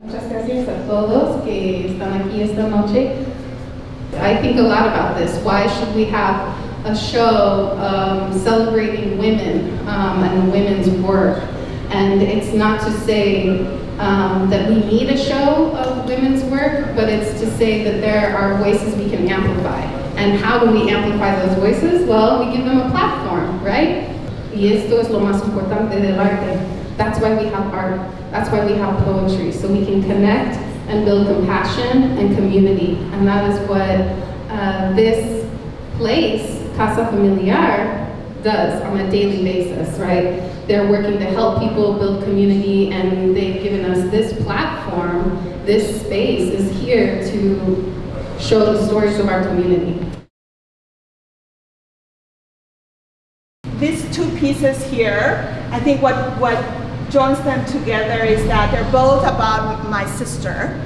Muchas gracias a todos que están aquí esta noche. I think a lot about this. Why should we have a show celebrating women and women's work? And it's not to say that we need a show of women's work, but it's to say that there are voices we can amplify. And how do we amplify those voices? Well, we give them a platform, right? Y esto es lo más importante del arte. That's why we have art. That's why we have poetry, so we can connect and build compassion and community. And that is what this place, Casa Familiar, does on a daily basis, right? They're working to help people build community, and they've given us this platform. This space is here to show the stories of our community. These two pieces here, I think what joins them together is that they're both about my sister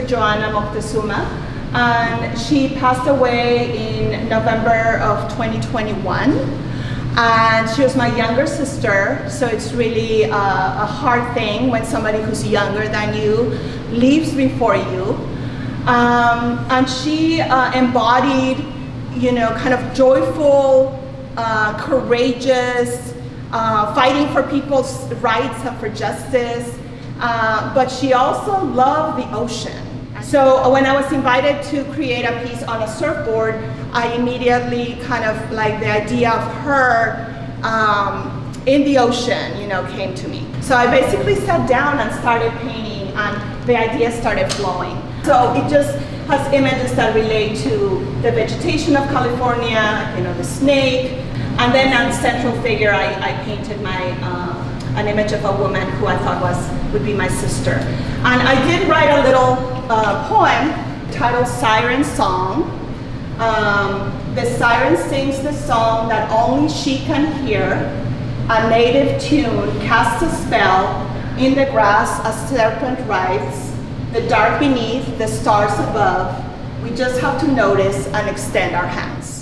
Joanna Moctezuma, and she passed away in November of 2021, and she was my younger sister, so it's really a hard thing when somebody who's younger than you leaves before you, and she embodied, kind of joyful, courageous, fighting for people's rights and for justice, but she also loved the ocean. So when I was invited to create a piece on a surfboard, I immediately kind of like the idea of her in the ocean, came to me. So I basically sat down and started painting, and the idea started flowing. So it just has images that relate to the vegetation of California, the snake, and then on central figure, I painted an image of a woman who I thought would be my sister. And I did write a little poem titled Siren Song. The siren sings the song that only she can hear. A native tune casts a spell in the grass, a serpent writhes, the dark beneath, the stars above. We just have to notice and extend our hands.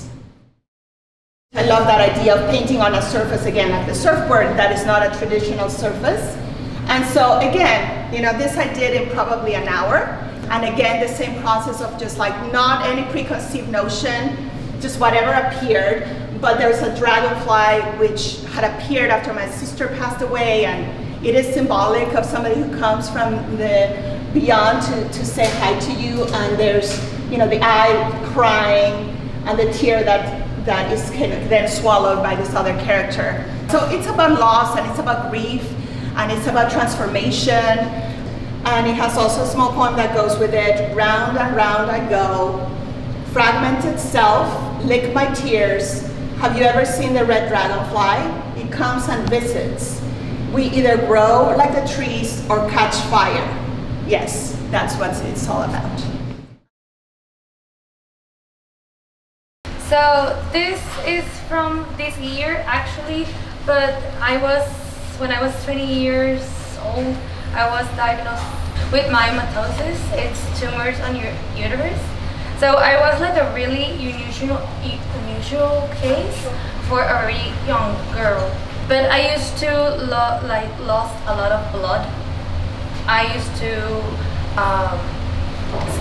I love that idea of painting on a surface, again, like the surfboard, that is not a traditional surface. And so again, this I did in probably an hour. And again, the same process of just like not any preconceived notion, just whatever appeared. But there's a dragonfly which had appeared after my sister passed away, and it is symbolic of somebody who comes from the beyond to say hi to you. And there's, the eye crying and the tear that is kind of then swallowed by this other character. So it's about loss, and it's about grief, and it's about transformation. And it has also a small poem that goes with it. Round and round I go, fragmented self, lick my tears. Have you ever seen the red dragonfly? It comes and visits. We either grow like the trees or catch fire. Yes, that's what it's all about. So this is from this year actually, but when I was 20 years old, I was diagnosed with myomatosis. It's tumors on your uterus. So I was like a really unusual case for a very young girl. But I used to lost a lot of blood. I used to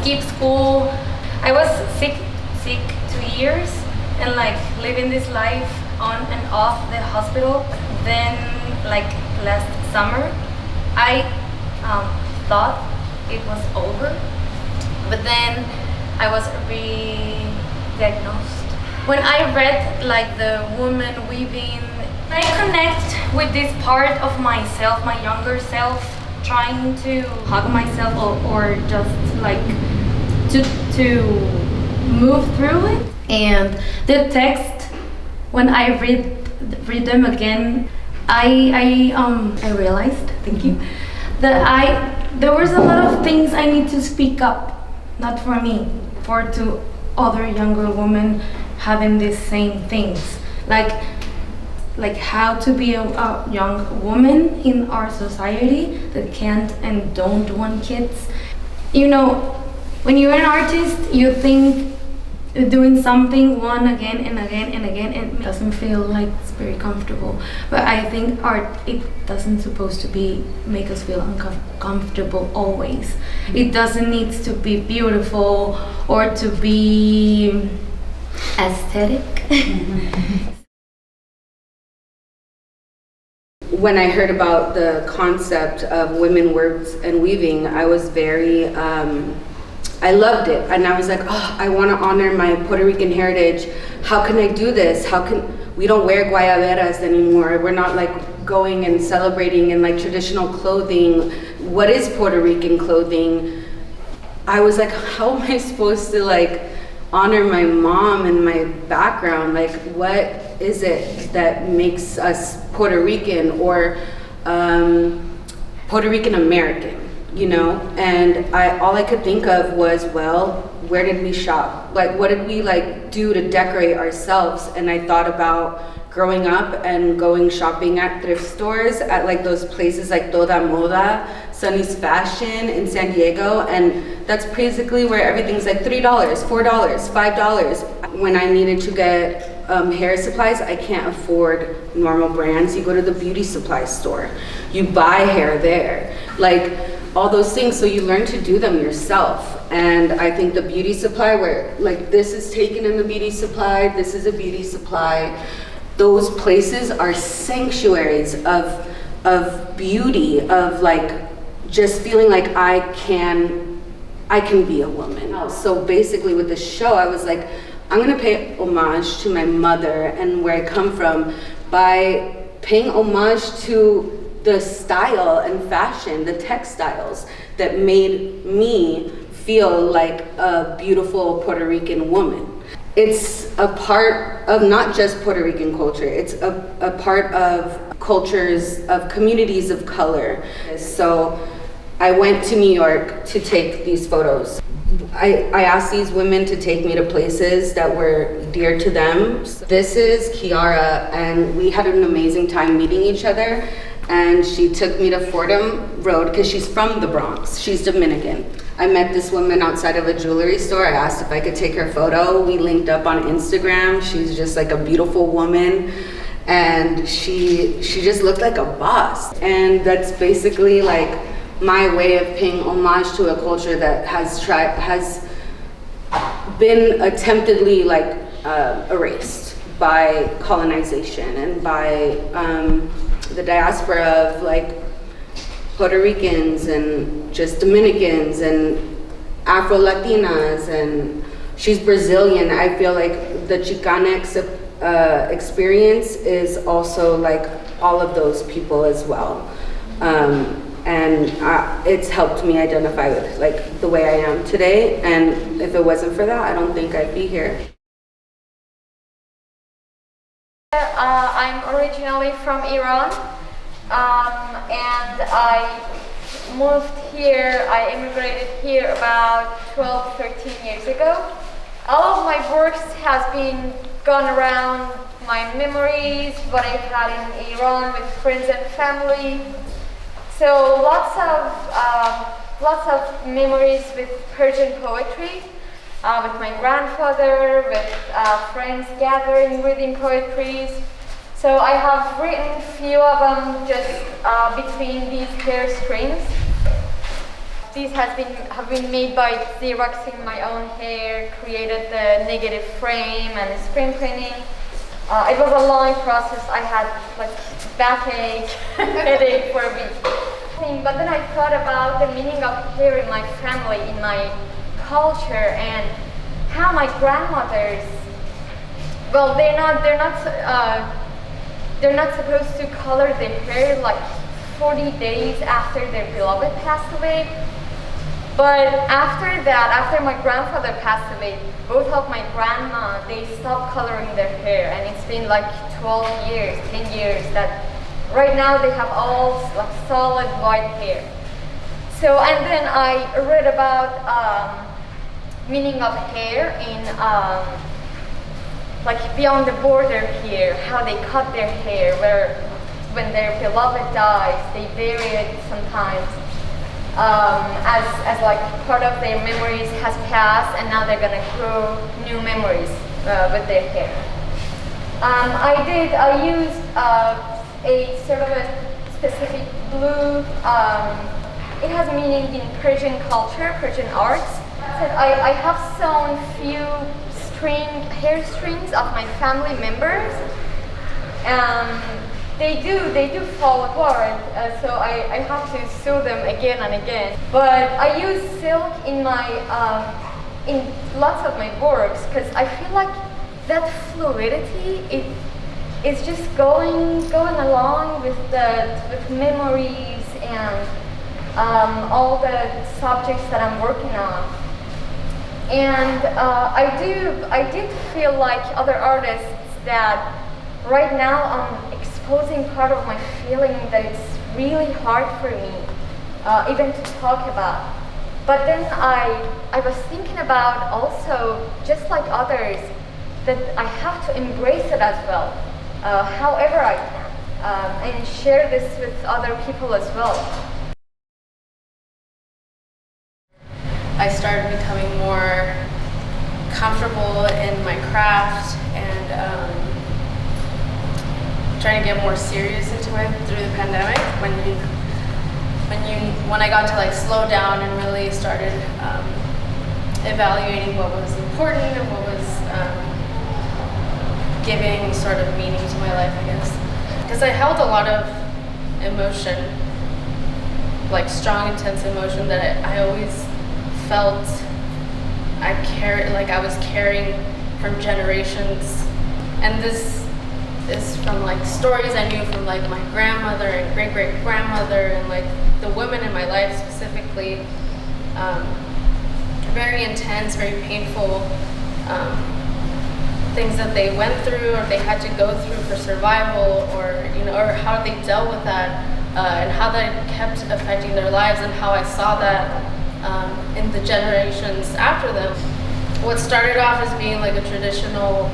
skip school. I was sick 2 years and living this life on and off the hospital. Then last summer I thought it was over, but then I was re-diagnosed. When I read the woman weaving, I connect with this part of myself, my younger self, trying to hug myself or just to move through it. And the text, when I read them again, I realized, thank you, that there was a lot of things I need to speak up, not for me, to other younger women having these same things, like how to be a young woman in our society that can't and don't want kids. When you're an artist, you think doing something one again and again and again, it doesn't feel like it's very comfortable. But I think art, it doesn't supposed to be make us feel uncomfortable always. It doesn't need to be beautiful or to be aesthetic. When I heard about the concept of women works and weaving, I was very, I loved it. And I was like, oh, I want to honor my Puerto Rican heritage. How can I do this? We don't wear guayaberas anymore. We're not like going and celebrating in like traditional clothing. What is Puerto Rican clothing? I was like, how am I supposed to like honor my mom and my background? Like, what is it that makes us Puerto Rican or Puerto Rican American, you know? And all I could think of was, well, where did we shop? Like, what did we like do to decorate ourselves? And I thought about growing up and going shopping at thrift stores at like those places like Toda Moda, Sunny's Fashion in San Diego, and that's basically where everything's like $3, $4, $5. When I needed to get hair supplies, I can't afford normal brands. You go to the beauty supply store, you buy hair there, like all those things. So you learn to do them yourself. And I think the beauty supply, where like this is taken in the beauty supply, this is a beauty supply. Those places are sanctuaries of beauty, of like just feeling like I can be a woman. So basically with the show, I was like, I'm gonna pay homage to my mother and where I come from by paying homage to the style and fashion, the textiles that made me feel like a beautiful Puerto Rican woman. It's a part of not just Puerto Rican culture, it's a part of cultures, of communities of color. So I went to New York to take these photos. I asked these women to take me to places that were dear to them. This is Kiara, and we had an amazing time meeting each other. And she took me to Fordham Road because she's from the Bronx. She's Dominican. I met this woman outside of a jewelry store. I asked if I could take her photo. We linked up on Instagram. She's just like a beautiful woman. And she just looked like a boss. And that's basically like my way of paying homage to a culture that has been attemptedly like erased by colonization and by the diaspora of like Puerto Ricans and just Dominicans and Afro-Latinas, and she's Brazilian. I feel like the Chicanx experience is also like all of those people as well. And it's helped me identify with like the way I am today, and if it wasn't for that, I don't think I'd be here. I'm originally from Iran, and I moved here, I immigrated here about 12, 13 years ago. All of my works has been gone around my memories, what I've had in Iran with friends and family. So lots of memories with Persian poetry, with my grandfather, with friends gathering, reading poetries. So I have written few of them just between these hair strings. These have been made by Xeroxing my own hair, created the negative frame and screen printing. It was a long process. I had like backache, headache for a week. But then I thought about the meaning of hair in my family, in my culture, and how my grandmothers, well, they're not supposed to color their hair like 40 days after their beloved passed away. But after that, after my grandfather passed away, both of my grandma, they stopped coloring their hair, and it's been like 12 years, 10 years that right now they have all like solid white hair. So, and then I read about meaning of hair in like beyond the border here, how they cut their hair, where when their beloved dies, they bury it sometimes. as like part of their memories has passed, and now they're gonna grow new memories with their hair. I used a sort of a specific blue. It has meaning in Persian culture, Persian arts. I have sewn few hair strings of my family members. They do fall apart, so I have to sew them again and again. But I use silk in in lots of my works because I feel like that fluidity is just going along with memories and all the subjects that I'm working on. And I did feel like other artists that right now I'm exposing part of my feeling that it's really hard for me even to talk about. But then I was thinking about also, just like others, that I have to embrace it as well, however I can, and share this with other people as well. I started becoming more comfortable in my craft and trying to get more serious into it through the pandemic. When I got to like slow down and really started evaluating what was important and what was giving sort of meaning to my life, I guess. Because I held a lot of emotion, like strong, intense emotion that I always felt I was carrying from generations. And this is from like stories I knew from like my grandmother and great-great-grandmother and like the women in my life specifically. Very intense, very painful things that they went through or they had to go through for survival, or how they dealt with that, and how that kept affecting their lives, and how I saw that in the generations after them. What started off as being like a traditional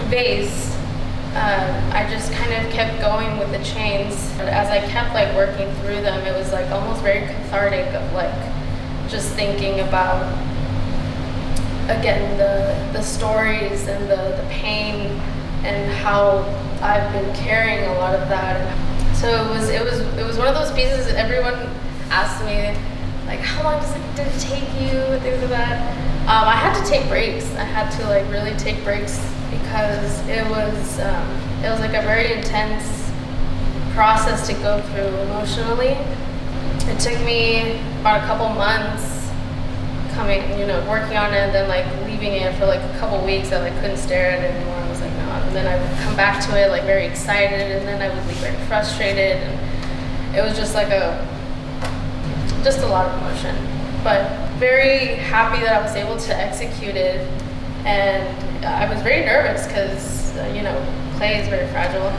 vase, I just kind of kept going with the chains. As I kept like working through them, it was like almost very cathartic of like just thinking about, again, the stories and the pain and how I've been carrying a lot of that. So it was one of those pieces that everyone asked me, like, how long did it take you, things like that. I had to take breaks. I had to like really take breaks because it was like a very intense process to go through emotionally. It took me about a couple months working on it, and then like leaving it for like a couple weeks. I like couldn't stare at it anymore. I was like, no. And then I would come back to it like very excited, and then I would be very frustrated, and it was just like a lot of emotion. But very happy that I was able to execute it, and I was very nervous because clay is very fragile,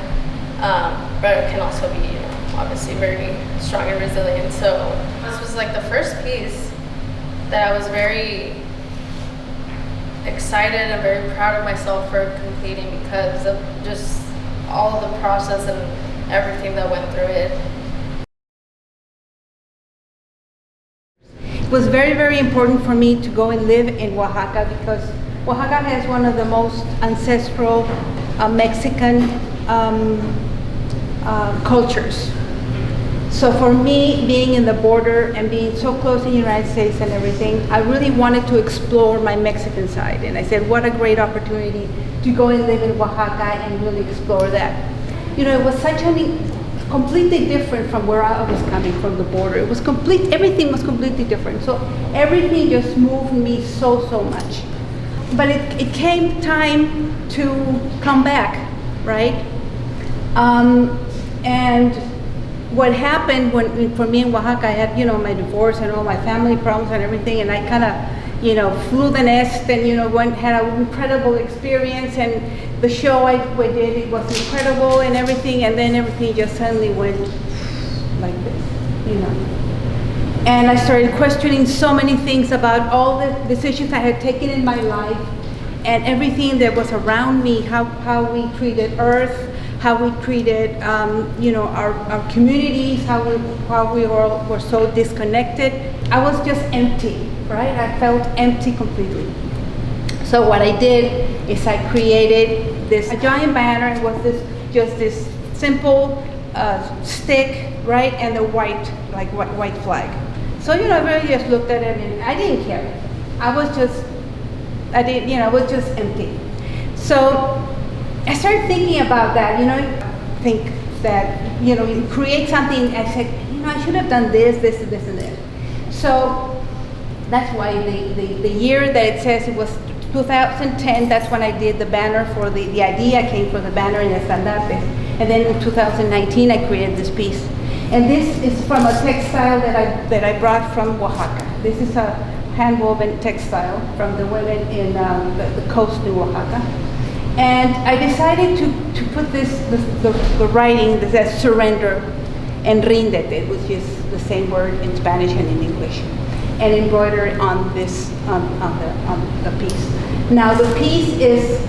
but it can also be obviously very strong and resilient. So this was like the first piece that I was very excited and very proud of myself for completing because of just all of the process and everything that went through it. It was very, very important for me to go and live in Oaxaca because Oaxaca has one of the most ancestral Mexican cultures. So for me, being in the border and being so close to the United States and everything, I really wanted to explore my Mexican side. And I said, what a great opportunity to go and live in Oaxaca and really explore that. It was completely different from where I was coming from the border. Everything was completely different. So everything just moved me so much. But it came time to come back, right? And what happened for me in Oaxaca, I had, my divorce and all my family problems and everything, and I kind of, flew the nest and, had an incredible experience, and the show I did, it was incredible and everything, and then everything just suddenly went like this, And I started questioning so many things about all the decisions I had taken in my life and everything that was around me, how we treated Earth, how we treated, our communities, how we all were so disconnected. I was just empty, right? I felt empty completely. So what I did is I created a giant banner. It was just this simple stick, right, and a white flag. So everybody just looked at it, and I didn't care. I was just empty. So I started thinking about that. Think that you create something. I said, I should have done this, and this. So that's why the year that it says it was 2010, that's when I did the banner for the idea came for the banner in estandartes. And then in 2019, I created this piece. And this is from a textile that I brought from Oaxaca. This is a hand-woven textile from the women in the coast in Oaxaca. And I decided to put the writing that says surrender and ríndete, which is the same word in Spanish and in English, and embroidered on this on the piece. Now the piece is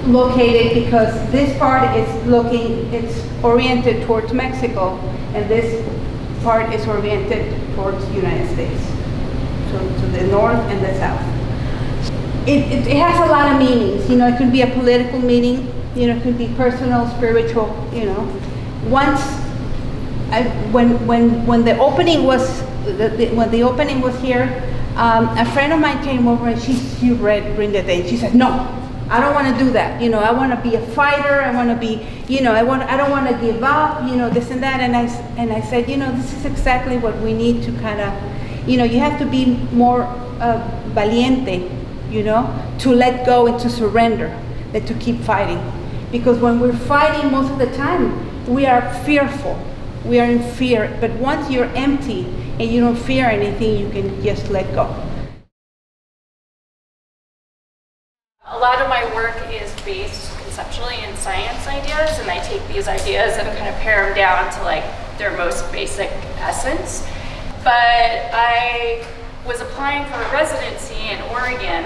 located because this part it's oriented towards Mexico, and this part is oriented towards the United States, to the north and the south. It has a lot of meanings. It could be a political meaning. It could be personal, spiritual. Once when the opening was here, a friend of mine came over and she read Ríndete, and she said, "No, I don't want to do that. I want to be a fighter. I want to be, I don't want to give up. This and that." And I said, this is exactly what we need to kind of, you have to be more valiente, to let go and to surrender than to keep fighting. Because when we're fighting, most of the time we are fearful. We are in fear. But once you're empty and you don't fear anything, you can just let go. A lot of my work is based conceptually in science ideas, and I take these ideas and kind of pare them down to their most basic essence. But I was applying for a residency in Oregon.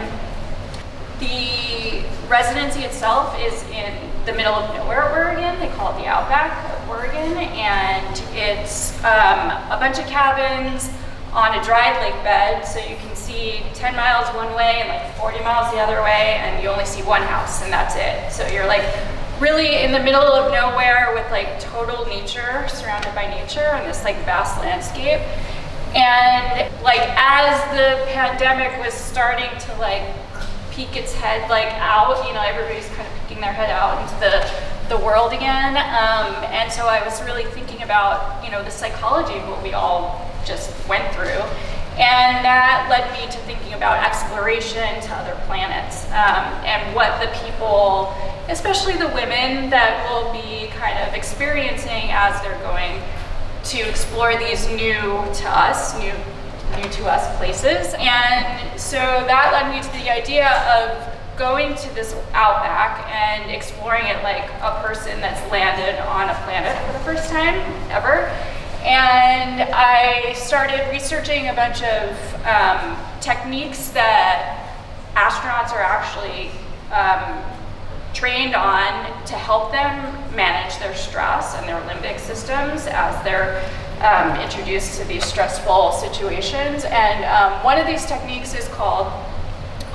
The residency itself is in the middle of nowhere, Oregon. They call it the outback of Oregon, and it's a bunch of cabins on a dried lake bed, so you can see 10 miles one way and 40 miles the other way, and you only see one house, and that's it. So you're really in the middle of nowhere with total nature, surrounded by nature, and this vast landscape. And as the pandemic was starting to peek its head out, everybody's kind of peeking their head out into the world again. And so I was really thinking about, the psychology of what we all just went through. And that led me to thinking about exploration to other planets, and what the people, especially the women, that will be kind of experiencing as they're going to explore these new to us places. And so that led me to the idea of going to this outback and exploring it like a person that's landed on a planet for the first time ever. And I started researching a bunch of techniques that astronauts are actually trained on to help them manage their stress and their limbic systems as they're introduced to these stressful situations. And one of these techniques is called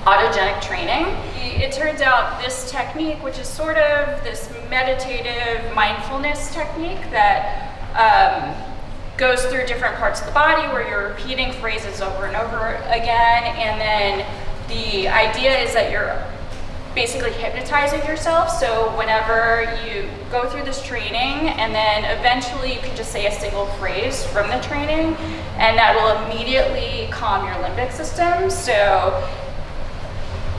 autogenic training. It turns out this technique, which is sort of this meditative mindfulness technique that goes through different parts of the body where you're repeating phrases over and over again, and then the idea is that you're basically hypnotizing yourself. So whenever you go through this training, and then eventually you can just say a single phrase from the training, and that will immediately calm your limbic system. So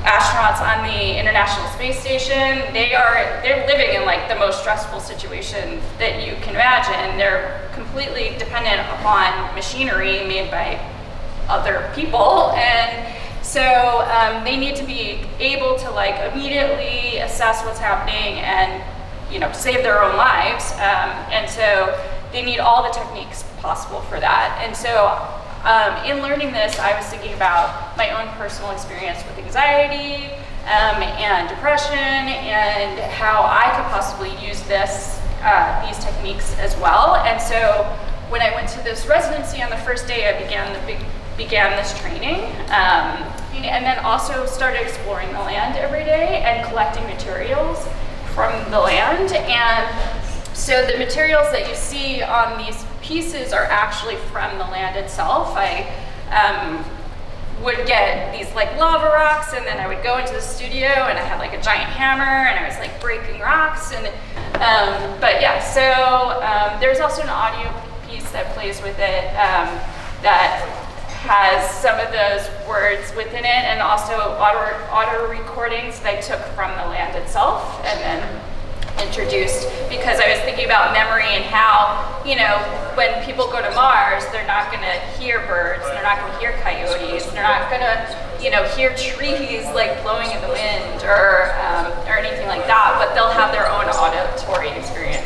astronauts on the International Space Station, they're living in like the most stressful situation that you can imagine. They're completely dependent upon machinery made by other people, and so they need to be able to like immediately assess what's happening and, you know, save their own lives. And so they need all the techniques possible for that. And so in learning this, I was thinking about my own personal experience with anxiety, and depression, and how I could possibly use these techniques as well. And so when I went to this residency on the first day, I began this training, and then also started exploring the land every day and collecting materials from the land. And so the materials that you see on these pieces are actually from the land itself. I would get these like lava rocks, and then I would go into the studio and I had like a giant hammer and I was like breaking rocks. And but yeah, so there's also an audio piece that plays with it that has some of those words within it, and also auto recordings that I took from the land itself and then introduced, because I was thinking about memory and how, you know, when people go to Mars, they're not going to hear birds, they're not going to hear coyotes, they're not going to, you know, hear trees like blowing in the wind or anything like that, but they'll have their own auditory experience.